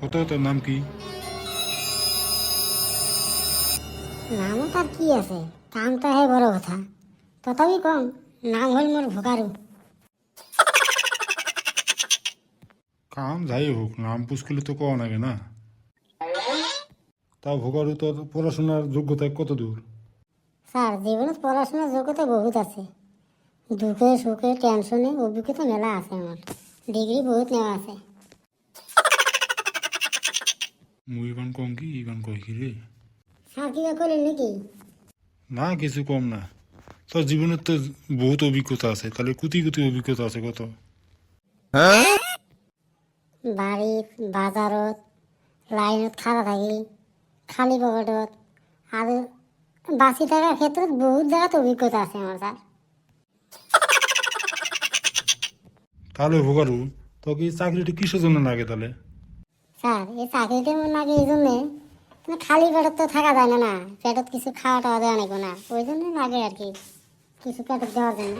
কত তোর নাম কি? নামও তার কি আছে, কামটা হে বড় কথা। তথাপি কম, নাম হল মোর ভোকারু। কাম যাই হোক, নাম পুষ্কলে তো কওয়া লাগে না। তাও ভোগারু তোর পড়াশোনার যোগ্যতা কত দূর? স্যার, জীবনে পড়াশোনার যোগ্যতা বহুত আছে। দুঃখে সুখে টেনশনে অভিজ্ঞতা মেলা আছে আমার। ডিগ্রি বহুত নেওয়া আছে। মুই ইবান কম কি, ইবান কই কি রে? স্যার কিবা করলেন নাকি? না, কিছু কম না। তোর জীবনের তো বহুত অভিজ্ঞতা আছে, তাহলে কুতি কুতি অভিজ্ঞতা আছে কত? বাড়িত, বাজারত, লাইনত খাড়া থাকি, খালি পকেটত, আৰু বাঁচি থাকাৰ ক্ষেত্ৰত বহুত জায়গাত অভিজ্ঞতা আছে আমার স্যার। তাহলে ভোগারু তোকে এই চাকরিটা কিসের জন্য লাগে তাহলে? স্যার, এই চাকরিটা আমার লাগে এই জন্যে, মানে খালি পেটত তো থাকা যায় না, না পেটত কিছু খাওয়া টাওয়া দেওয়া নাকি না, ওই জন্য লাগে আর কি, কিছু পেটত দেওয়ার জন্য।